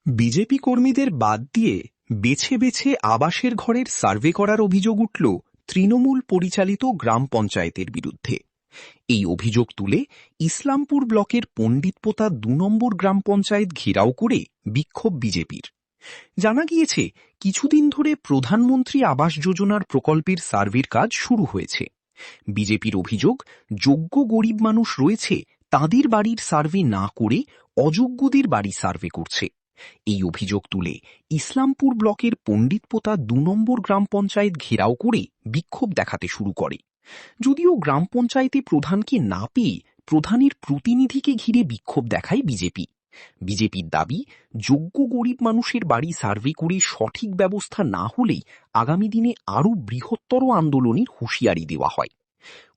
BJP কর্মীদের বাদ দিয়ে বেছে বেছে আবাসের ঘরের সার্ভে করার অভিযোগ উঠল তৃণমূল পরিচালিত গ্রাম পঞ্চায়েতের বিরুদ্ধে। এই অভিযোগ তুলে ইসলামপুর ব্লকের পণ্ডিতপোতা ২ নম্বর গ্রাম পঞ্চায়েত ঘেরাও করে বিক্ষোভ বিজেপির। জানা গিয়েছে, কিছুদিন ধরে প্রধানমন্ত্রী আবাস যোজনার প্রকল্পের সার্ভের কাজ শুরু হয়েছে। বিজেপির অভিযোগ, যোগ্য গরিব মানুষ রয়েছে, তাদের বাড়ির সার্ভে না করে অযোগ্যদের বাড়ি সার্ভে করছে। এই অভিযোগ তুলে ইসলামপুর ব্লকের পণ্ডিতপোতা ২ নম্বর গ্রাম পঞ্চায়েত ঘেরাও করে বিক্ষোভ দেখাতে শুরু করে। যদিও গ্রাম পঞ্চায়েতে প্রধানকে না পেয়ে প্রধানের প্রতিনিধিকে ঘিরে বিক্ষোভ দেখায় বিজেপি। বিজেপির দাবি, যোগ্য গরিব মানুষের বাড়ি সার্ভে করে সঠিক ব্যবস্থা না হলেই আগামী দিনে আরও বৃহত্তর আন্দোলনের হুঁশিয়ারি দেওয়া হয়।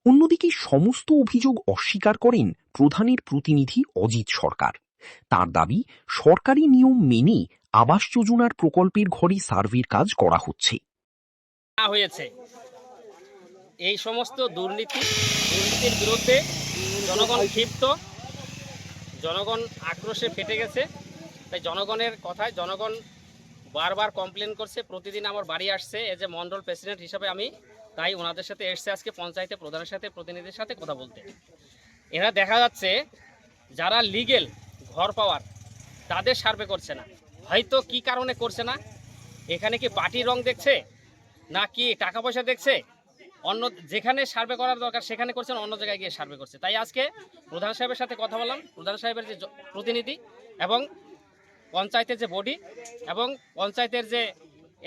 অন্যদিকে সমস্ত অভিযোগ অস্বীকার করেন প্রধানের প্রতিনিধি অজিত সরকার। তার দাবি, সরকারি নিয়ম মেনে আবাস যোজনার প্রকল্পের ঘরে সার্ভের কাজ করা হচ্ছে। এই সমস্ত দুর্নীতির বিরুদ্ধে জনগণ ক্ষিপ্ত, জনগণ আক্রোশে ফেটে গেছে। তাই জনগণের কথায় জনগণ বারবার কমপ্লেন করছে। প্রতিদিন আমার বাড়ি আসছে, এজ এ মন্ডল প্রেসিডেন্ট হিসাবে আমি তাই ওনাদের সাথে এসছে আজকে পঞ্চায়েতে প্রধানের সাথে, প্রতিনিধির সাথে কথা বলতে। এরা দেখা যাচ্ছে যারা লিগেল ঘর পাওয়ার তাদের সার্ভে করছে না। হয়তো কি কারণে করছে না, এখানে কি পার্টি রং দেখছে না কি টাকা পয়সা দেখছে, অন্য যেখানে সার্ভে করার দরকার সেখানে করছেন, অন্য জায়গায় গিয়ে সার্ভে করছে। তাই আজকে প্রধান সাহেবের সাথে কথা বললাম, প্রধান সাহেবের যে প্রতিনিধি এবং পঞ্চায়েতের যে বডি এবং পঞ্চায়েতের যে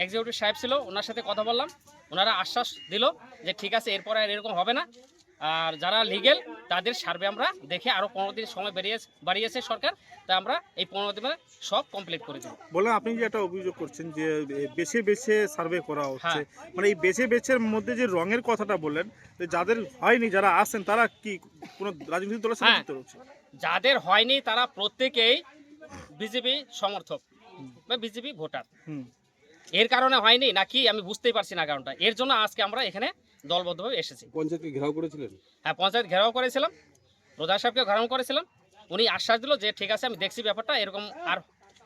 এক্সিকিউটিভ সাহেব ছিল ওনার সাথে কথা বললাম। ওনারা আশ্বাস দিল যে ঠিক আছে, এরপরে আর এরকম হবে না। আর যারা লিগেল তাদের সার্ভে আমরা দেখে আরও 15 দিন সময় বাড়িয়েছে সরকার, তাই আমরা এই 15 দিনে সব কমপ্লিট করে দেব। বললাম, আপনি যে একটা অভিযোগ করছেন যে বেছে বেছে সার্ভে করা হচ্ছে, মানে এই বেছে বেছের মধ্যে যে রঙের কথাটা বললেন, যাদের হয়নি, যারা আছেন তারা কি কোনো রাজনৈতিক দলের সাথে যুক্ত রয়েছে? যাদের হয়নি তারা প্রত্যেকেই বিজেপি সমর্থক বা বিজেপি ভোটার। এর কারণে হয়নি নাকি আমি বুঝতেই পারছি না কারণটা। এর জন্য আজকে আমরা এখানে দলবদ্ধভাবে এসেছি। পঞ্চায়েতকে ঘেরাও করেছিলেন? হ্যাঁ, পঞ্চায়েত ঘেরাও করেছিলাম, প্রধান সাহেবকে ঘেরাও করেছিলাম। উনি আশ্বাস দিল যে ঠিক আছে, আমি দেখছি ব্যাপারটা, এরকম আর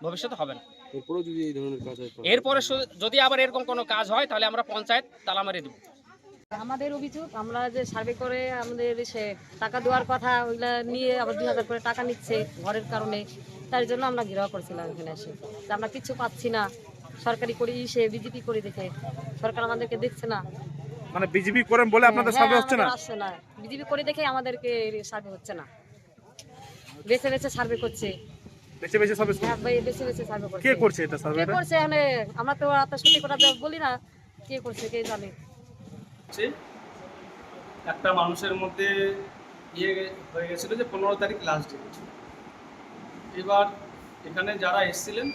ভবিষ্যতে হবে না। এরপরে যদি এই ধরনের কাজ হয়, এরপরে যদি আবার এরকম কোনো কাজ হয় তাহলে আমরা পঞ্চায়েত তালা মেরে দেব। আমাদের অভিযোগ, আমরা যে সার্ভে করে আমাদের সে টাকা দেওয়ার কথা, ওইগুলা নিয়ে আবার 2000 করে টাকা নিচ্ছে ঘরের কারণে। তার জন্য আমরা ঘেরাও করছিলাম এখানে এসে, আমরা কিছু পাচ্ছি না। সরকারি করি সে বিজেপি করে দেখে, সরকার আমাদেরকে দেখছে না। মানে বিজেপি করেন বলে আপনাদের সার্ভে হচ্ছে না? আসছে না, বিজেপি করে দেখে আমাদেরকে সার্ভে হচ্ছে না। বেছে বেছে সার্ভে করছে, বেছে বেছে সার্ভে। হ্যাঁ, বেছে বেছে সার্ভে করছে। কে করছে এটা সার্ভে? কে করছে মানে আমরা তো সত্যি কথা বলি না, কে করছে কে জানে। একটা মানুষের মধ্যে হয়ে গেছিল যে 15 তারিখ লাস্ট ডেট। এবার এখানে যারা এসেছিলেন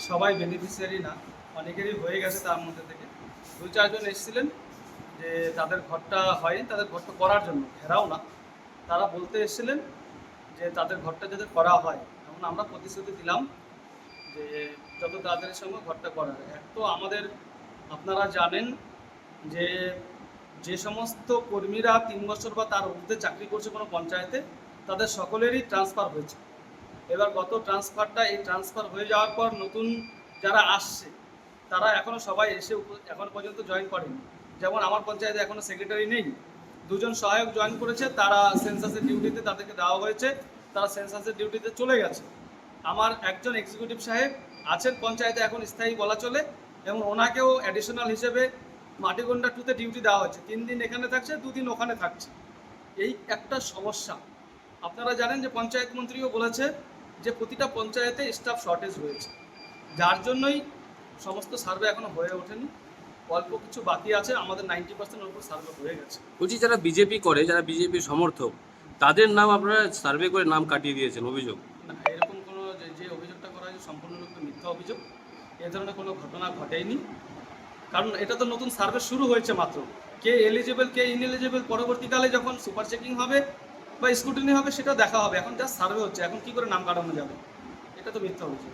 সবাই বেনিফিশিয়ারি না, অনেকেরই হয়ে গেছে। তার মধ্যে থেকে 2-4 জন এসেছিলেন যে তাদের ঘরটা হয়নি, তাদের ঘরটা করার জন্য, ঘেরাও না, তারা বলতে এসেছিলেন যে তাদের ঘরটা যাতে করা হয়। এখন আমরা প্রতিশ্রুতি দিলাম যে যত তাদের সঙ্গে ঘরটা করার। এক তো আমাদের, আপনারা জানেন যে সমস্ত কর্মীরা 3 বছর বা তার ঊর্ধ্বে চাকরি করছে কোনো পঞ্চায়েতে, তাদের সকলেরই ট্রান্সফার হয়েছে। এবার গত ট্রান্সফারটা, এই ট্রান্সফার হয়ে যাওয়ার পর নতুন যারা আসছে তারা এখনও সবাই এসে এখন পর্যন্ত জয়েন করেনি। যেমন আমার পঞ্চায়েতে এখনও সেক্রেটারি নেই, 2 জন সহায়ক জয়েন করেছে, তারা সেন্সাসের ডিউটিতে তাদেরকে দেওয়া হয়েছে, তারা সেন্সাসের ডিউটিতে চলে গেছে। আমার একজন এক্সিকিউটিভ সাহেব আছেন পঞ্চায়েতে এখন স্থায়ী বলা চলে, এবং ওনাকেও অ্যাডিশনাল হিসেবে মাটিগন্ডা 2-তে ডিউটি দেওয়া হয়েছে। 3 দিন এখানে থাকছে, 2 দিন ওখানে থাকছে। এই একটা সমস্যা। আপনারা জানেন যে পঞ্চায়েত মন্ত্রীও বলেছে যে প্রতিটা পঞ্চায়েতে স্টাফ শর্টেজ রয়েছে, যার জন্যই সমস্ত সার্ভে এখনো হয়ে ওঠেনি। অল্প কিছু বাকি আছে, আমাদের 90% উপর সার্ভে হয়ে গেছে। বলছি, যারা বিজেপি করে, যারা বিজেপি সমর্থক, তাদের নাম আপনারা সার্ভে করে নাম কাটিয়ে দিয়েছেন, অভিযোগ? না, এরকম কোনো যে অভিযোগটা করা হয়েছে সম্পূর্ণরূপে মিথ্যা অভিযোগ। এ ধরনের কোনো ঘটনা ঘটেনি, কারণ এটা তো নতুন সার্ভে শুরু হয়েছে মাত্র। কে এলিজিবল কে ইনএলিজিবল পরবর্তীকালে যখন সুপার চেকিং হবে বা স্ক্রুটিনি হবে সেটা দেখা হবে। এখন জাস্ট সার্ভে হচ্ছে, এখন কি করে নাম কাটানো যাবে? এটা তো মিথ্যা অভিযোগ।